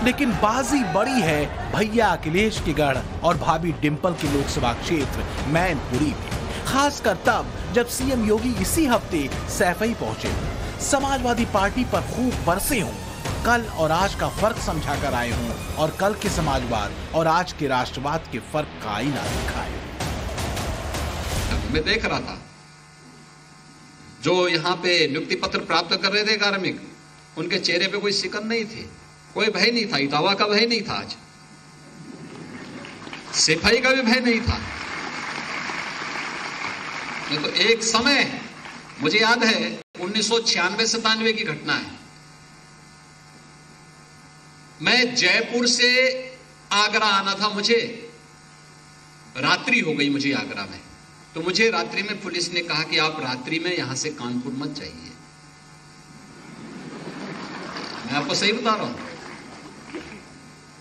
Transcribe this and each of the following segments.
लेकिन बाजी बड़ी है भैया अखिलेश के गढ़ और भाभी डिंपल के लोकसभा क्षेत्र मैनपुरी में, खासकर तब जब सीएम योगी इसी हफ्ते सैफई पहुंचे, समाजवादी पार्टी पर खूब बरसे हों, कल और आज का फर्क समझा कर आए हों और कल के समाजवाद और आज के राष्ट्रवाद के फर्क का आईना दिखाए। मैं देख रहा था जो यहाँ पे नियुक्ति पत्र प्राप्त कर रहे थे कार्मिक, उनके चेहरे पे कोई सिकन नहीं थी, कोई भय नहीं था, इतावा का भय नहीं था, आज सफाई का भी भय नहीं था। तो एक समय मुझे याद है 1996-97 की घटना है, मैं जयपुर से आगरा आना था, मुझे रात्रि हो गई मुझे आगरा में, तो मुझे रात्रि में पुलिस ने कहा कि आप रात्रि में यहां से कानपुर मत जाइए। मैं आपको सही बता रहा हूं,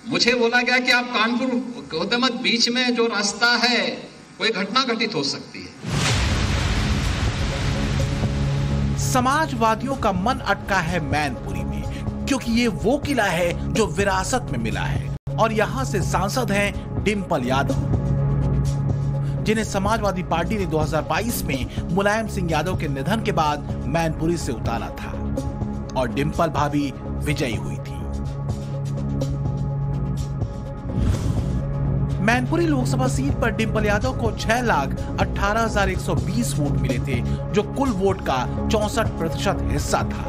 मुझे बोला गया कि आप कानपुर होते मत, बीच में जो रास्ता है कोई घटना घटित हो सकती है। समाजवादियों का मन अटका है मैनपुरी में, क्योंकि ये वो किला है जो विरासत में मिला है और यहां से सांसद हैं डिंपल यादव, जिन्हें समाजवादी पार्टी ने 2022 में मुलायम सिंह यादव के निधन के बाद मैनपुरी से उतारा था और डिंपल भाभी विजयी हुई थी। मैनपुरी लोकसभा सीट पर डिंपल यादव को 6,18,120 वोट मिले थे, जो कुल वोट का 64% हिस्सा था,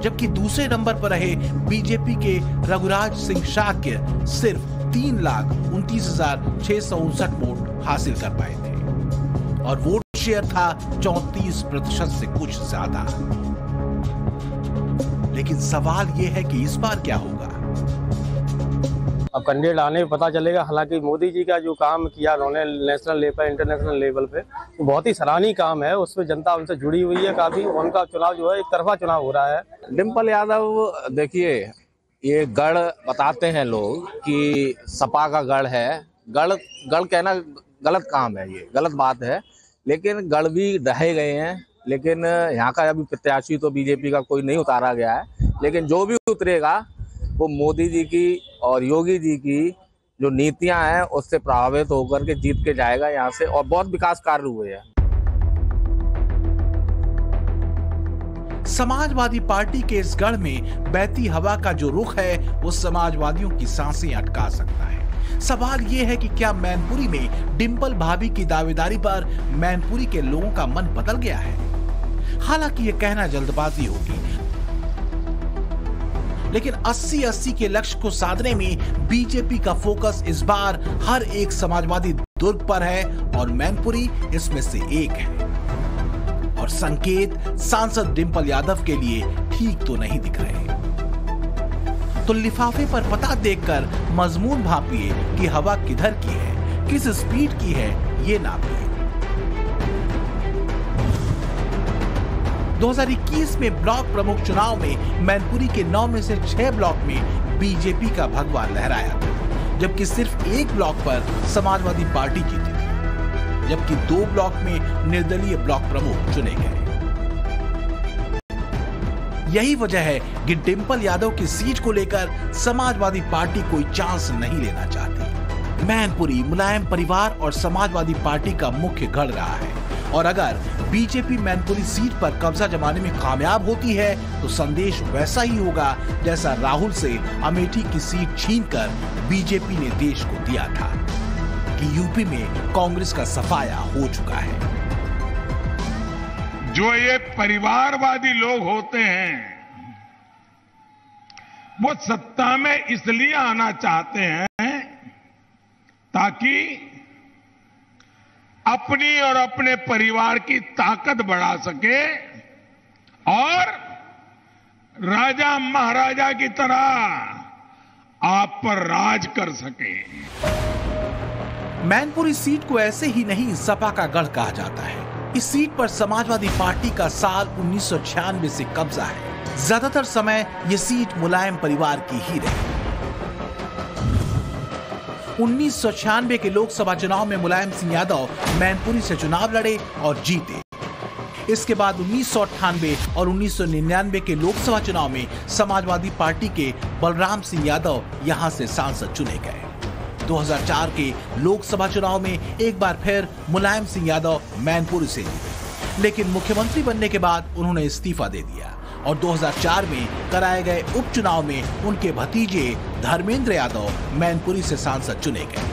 जबकि दूसरे नंबर पर रहे बीजेपी के रघुराज सिंह शाक्य सिर्फ 3,29,659 वोट हासिल कर पाए थे और वोट शेयर था 34% से कुछ ज्यादा। लेकिन सवाल यह है कि इस बार क्या होगा। अब कैंडिडेट आने में पता चलेगा। हालांकि मोदी जी का जो काम किया उन्होंने नेशनल लेवल इंटरनेशनल लेवल पे, तो बहुत ही सराहनीय काम है, उसमें जनता उनसे जुड़ी हुई है काफी। उनका चुनाव जो है एक तरफा चुनाव हो रहा है। डिंपल यादव, देखिए ये गढ़ बताते हैं लोग कि सपा का गढ़ है, गढ़ कहना गलत काम है, ये गलत बात है, लेकिन गढ़ भी ढहे गए हैं। लेकिन यहाँ का अभी प्रत्याशी तो बीजेपी का कोई नहीं उतारा गया है, लेकिन जो भी उतरेगा वो मोदी जी की और योगी जी की जो नीतियां हैं उससे प्रभावित होकर के जीत के जाएगा यहाँ से, और बहुत विकास कार्य हुए हैं। समाजवादी पार्टी के इस गढ़ में बहती हवा का जो रुख है वो समाजवादियों की सांसें अटका सकता है। सवाल ये है कि क्या मैनपुरी में डिंपल भाभी की दावेदारी पर मैनपुरी के लोगों का मन बदल गया है। हालांकि ये कहना जल्दबाजी होगी, लेकिन 80-80 के लक्ष्य को साधने में बीजेपी का फोकस इस बार हर एक समाजवादी दुर्ग पर है और मैनपुरी इसमें से एक है। और संकेत सांसद डिंपल यादव के लिए ठीक तो नहीं दिख रहे। तो लिफाफे पर पता देखकर मजमून भापिए कि हवा किधर की है, किस स्पीड की है, ये नापिए। 2021 में ब्लॉक प्रमुख चुनाव में मैनपुरी के 9 में से 6 ब्लॉक में बीजेपी का भगवा लहराया था, जबकि सिर्फ एक ब्लॉक पर समाजवादी पार्टी जीती थी, जबकि 2 ब्लॉक में निर्दलीय ब्लॉक प्रमुख चुने गए। यही वजह है कि डिंपल यादव की सीट को लेकर समाजवादी पार्टी कोई चांस नहीं लेना चाहती। मैनपुरी मुलायम परिवार और समाजवादी पार्टी का मुख्य गढ़ रहा है और अगर बीजेपी मैनपुरी सीट पर कब्जा जमाने में कामयाब होती है तो संदेश वैसा ही होगा जैसा राहुल से अमेठी की सीट छीनकर बीजेपी ने देश को दिया था कि यूपी में कांग्रेस का सफाया हो चुका है। जो ये परिवारवादी लोग होते हैं वो सत्ता में इसलिए आना चाहते हैं ताकि अपनी और अपने परिवार की ताकत बढ़ा सके और राजा महाराजा की तरह आप पर राज कर सके। मैनपुरी सीट को ऐसे ही नहीं सपा का गढ़ कहा जाता है। इस सीट पर समाजवादी पार्टी का साल 1996 से कब्जा है। ज्यादातर समय ये सीट मुलायम परिवार की ही रही। 1996 के लोकसभा चुनाव में मुलायम सिंह यादव मैनपुरी से चुनाव लड़े और जीते। इसके बाद 1998 और 1999 के लोकसभा चुनाव में समाजवादी पार्टी के बलराम सिंह यादव यहां से सांसद चुने गए। 2004 के लोकसभा चुनाव में एक बार फिर मुलायम सिंह यादव मैनपुरी से जीते, लेकिन मुख्यमंत्री बनने के बाद उन्होंने इस्तीफा दे दिया और 2004 में कराए गए उपचुनाव में उनके भतीजे धर्मेंद्र यादव मैनपुरी से सांसद चुने गए।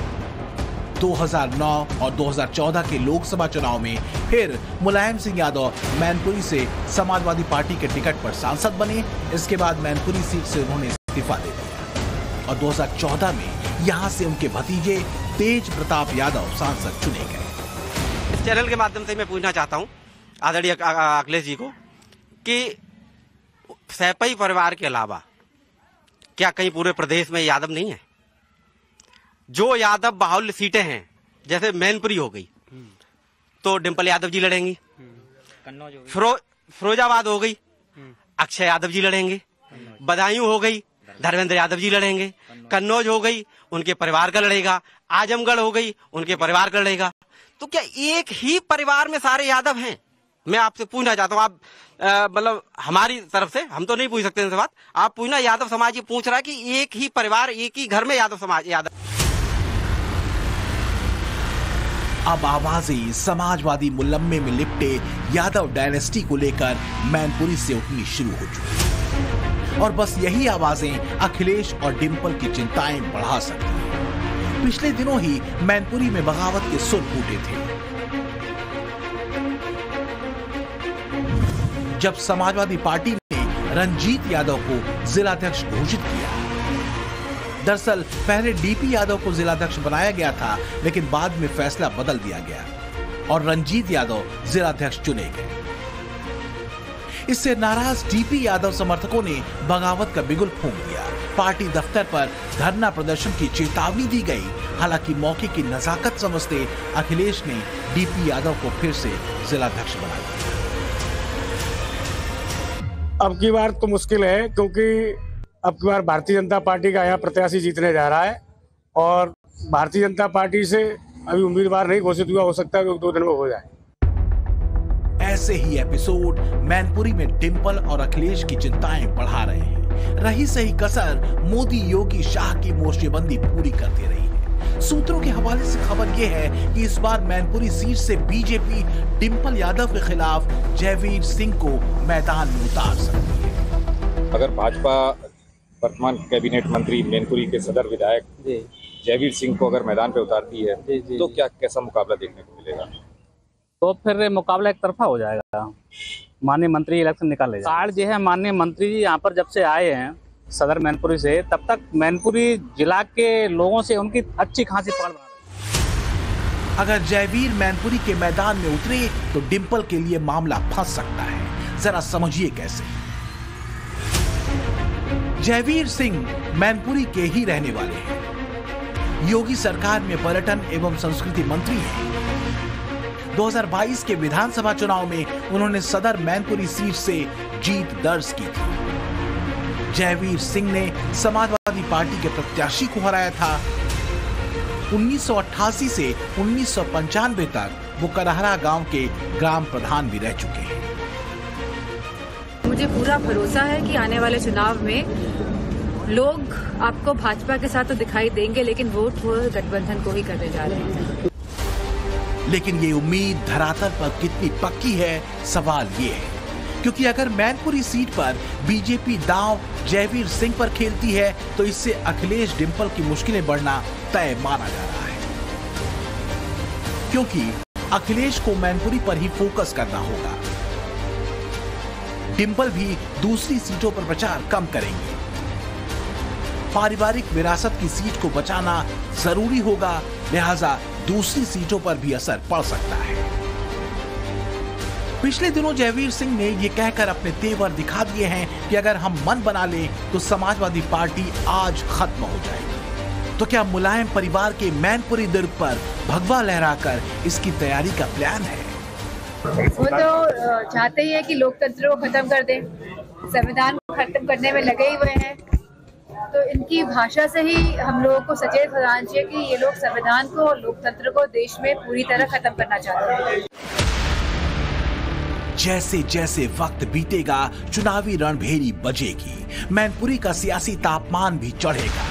2009 और 2014 के लोकसभा चुनाव में फिर मुलायम सिंह यादव मैनपुरी से समाजवादी पार्टी के टिकट पर सांसद बने। इसके बाद मैनपुरी सीट से उन्होंने इस्तीफा दे दिया और 2014 में यहां से उनके भतीजे तेज प्रताप यादव सांसद चुने गए। इस चैनल के माध्यम से मैं पूछना चाहता हूं आदरणीय अखिलेश जी को कि सैपई परिवार के अलावा क्या कहीं पूरे प्रदेश में यादव नहीं है? जो यादव बाहुल्य सीटें हैं, जैसे मैनपुरी हो गई तो डिंपल यादव जी लड़ेंगी, फिरोजाबाद हो गई अक्षय यादव जी लड़ेंगे, बदायूं हो गई धर्मेंद्र यादव जी लड़ेंगे, कन्नौज हो गई उनके परिवार का लड़ेगा, आजमगढ़ हो गई उनके परिवार का लड़ेगा। तो क्या एक ही परिवार में सारे यादव हैं? मैं आपसे पूछना चाहता हूं, आप मतलब हमारी तरफ से हम तो नहीं पूछ सकते इनसे बात, आप पूछना, यादव समाज ये पूछ रहा है कि एक ही परिवार एक ही घर में यादव समाज यादव। अब आवाजें समाजवादी मुलम्मे में लिपटे यादव डायनेस्टी को लेकर मैनपुरी से उठनी शुरू हो चुकी और बस यही आवाजें अखिलेश और डिंपल की चिंताएं बढ़ा सकती हैं। पिछले दिनों ही मैनपुरी में बगावत के सुर फूटे थे जब समाजवादी पार्टी ने रंजीत यादव को जिलाध्यक्ष घोषित किया। दरअसल पहले डीपी यादव को जिलाध्यक्ष बनाया गया था, लेकिन बाद में फैसला बदल दिया गया और रंजीत यादव जिलाध्यक्ष चुने गए। इससे नाराज डीपी यादव समर्थकों ने बगावत का बिगुल फूंक दिया। पार्टी दफ्तर पर धरना प्रदर्शन की चेतावनी दी गई। हालांकि मौके की नजाकत समझते अखिलेश ने डीपी यादव को फिर से जिलाध्यक्ष बना दिया। अब की बार तो मुश्किल है, क्योंकि अब की बार भारतीय जनता पार्टी का यहाँ प्रत्याशी जीतने जा रहा है और भारतीय जनता पार्टी से अभी उम्मीदवार नहीं घोषित हुआ, हो सकता है कि 2 दिन में हो जाए। ऐसे ही एपिसोड मैनपुरी में डिंपल और अखिलेश की चिंताएं बढ़ा रहे हैं। रही सही कसर मोदी योगी शाह की मोर्चेबंदी पूरी करती रही है। सूत्रों के हवाले से खबर यह है कि इस बार मैनपुरी सीट से बीजेपी डिंपल यादव के खिलाफ जयवीर सिंह को मैदान में उतार सकती है। अगर भाजपा वर्तमान कैबिनेट मंत्री मैनपुरी के सदर विधायक जयवीर सिंह को अगर मैदान पे उतारती है तो क्या कैसा मुकाबला देखने को मिलेगा? तो फिर मुकाबला एक तरफा हो जाएगा। माननीय मंत्री इलेक्शन निकाले जाएगा। कार्ड जो है माननीय मंत्री जी यहाँ पर जब से आए हैं सदर मैनपुरी से, तब तक मैनपुरी जिला के लोगों से उनकी अच्छी खासी पकड़ बना रही है। अगर जयवीर मैनपुरी के मैदान में उतरे तो डिंपल के लिए मामला फंस सकता है। जरा समझिए कैसे। जयवीर सिंह मैनपुरी के ही रहने वाले हैं। योगी सरकार में पर्यटन एवं संस्कृति मंत्री हैं। 2022 के विधानसभा चुनाव में उन्होंने सदर मैनपुरी सीट से जीत दर्ज की थी। जयवीर सिंह ने समाजवादी पार्टी के प्रत्याशी को हराया था। 1988 से 1995 तक वो करहरा गांव के ग्राम प्रधान भी रह चुके हैं। मुझे पूरा भरोसा है कि आने वाले चुनाव में लोग आपको भाजपा के साथ तो दिखाई देंगे, लेकिन वोट वो गठबंधन को ही करने जा रहे हैं। लेकिन ये उम्मीद धरातल पर कितनी पक्की है, सवाल ये है। क्योंकि अगर मैनपुरी सीट पर बीजेपी दांव जयवीर सिंह पर खेलती है तो इससे अखिलेश डिंपल की मुश्किलें बढ़ना तय माना जा रहा है। क्योंकि अखिलेश को मैनपुरी पर ही फोकस करना होगा। डिंपल भी दूसरी सीटों पर प्रचार कम करेंगे। पारिवारिक विरासत की सीट को बचाना जरूरी होगा, लिहाजा दूसरी सीटों पर भी असर पड़ सकता है। पिछले दिनों जयवीर सिंह ने ये कहकर अपने तेवर दिखा दिए हैं कि अगर हम मन बना लें तो समाजवादी पार्टी आज खत्म हो जाएगी। तो क्या मुलायम परिवार के मैनपुरी दुर्ग पर भगवा लहराकर इसकी तैयारी का प्लान है? वो तो चाहते ही है कि लोकतंत्र को खत्म कर दें, संविधान को खत्म करने में लगे ही हुए हैं। तो इनकी भाषा से ही हम लोगों को सचेत होना चाहिए कि ये लोग संविधान को और लोकतंत्र को देश में पूरी तरह खत्म करना चाहते हैं। जैसे जैसे वक्त बीतेगा चुनावी रणभेरी बजेगी, मैनपुरी का सियासी तापमान भी चढ़ेगा।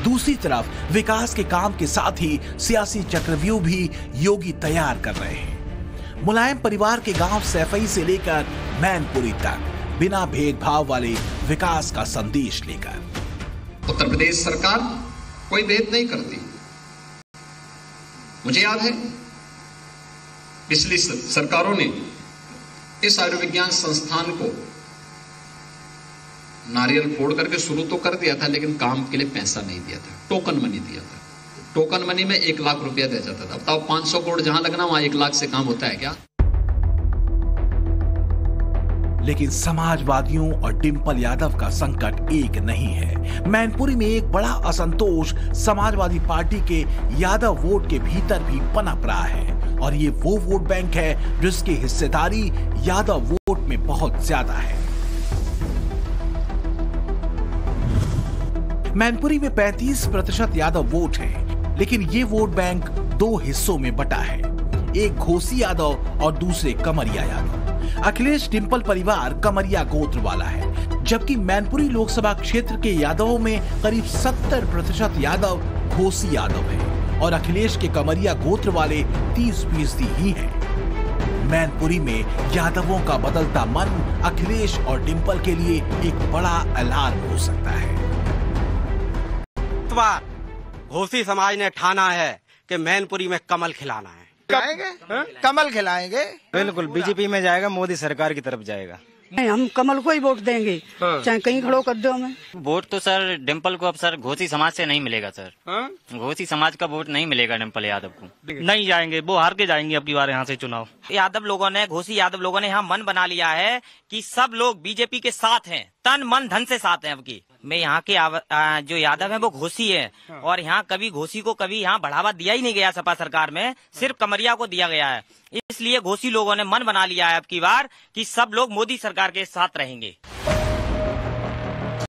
दूसरी तरफ विकास के काम के साथ ही सियासी चक्रव्यूह भी योगी तैयार कर रहे हैं। मुलायम परिवार के गांव सैफई से लेकर मैनपुरी तक बिना भेदभाव वाले विकास का संदेश लेकर। उत्तर प्रदेश सरकार कोई भेद नहीं करती। मुझे याद है पिछली सरकारों ने इस आयुर्विज्ञान संस्थान को नारियल फोड़ करके शुरू तो कर दिया था, लेकिन काम के लिए पैसा नहीं दिया था, टोकन मनी दिया था। टोकन मनी में 1 लाख रुपया दिया जाता था। अब बताओ 500 करोड़ जहां लगना वहां 1 लाख से काम होता है क्या? लेकिन समाजवादियों और डिंपल यादव का संकट एक नहीं है। मैनपुरी में एक बड़ा असंतोष समाजवादी पार्टी के यादव वोट के भीतर भी पनप रहा है, और ये वो वोट बैंक है जिसकी हिस्सेदारी यादव वोट में बहुत ज्यादा है। मैनपुरी में 35% यादव वोट है, लेकिन ये वोट बैंक 2 हिस्सों में बटा है, एक घोसी यादव और दूसरे कमरिया यादव। अखिलेश डिंपल परिवार कमरिया गोत्र वाला है, जबकि मैनपुरी लोकसभा क्षेत्र के यादवों में करीब 70% यादव घोसी यादव है, और अखिलेश के कमरिया गोत्र वाले 30% ही हैं। मैनपुरी में यादवों का बदलता मन अखिलेश और डिंपल के लिए एक बड़ा अलार्म हो सकता है। घोसी समाज ने ठाना है कि मैनपुरी में कमल खिलाना है। कमल खिलाएंगे, बिल्कुल बीजेपी में जाएगा, मोदी सरकार की तरफ जाएगा। हम कमल को ही वोट देंगे, चाहे कहीं खड़ो कर दो हमें। वोट तो सर डिंपल को अब सर घोसी समाज से नहीं मिलेगा सर। घोसी समाज का वोट नहीं मिलेगा डिंपल यादव को। नहीं जाएंगे, वो हार के जाएंगे अब की बार यहाँ से चुनाव। यादव लोगों ने, घोसी यादव लोगों ने यहाँ मन बना लिया है कि सब लोग बीजेपी के साथ हैं, तन मन धन से साथ हैं। अब की मैं यहाँ के जो यादव है वो घोसी है, और यहाँ कभी घोसी को कभी यहाँ बढ़ावा दिया ही नहीं गया सपा सरकार में, सिर्फ कमरिया को दिया गया है। इसलिए घोसी लोगों ने मन बना लिया है अब की बार कि सब लोग मोदी सरकार के साथ रहेंगे।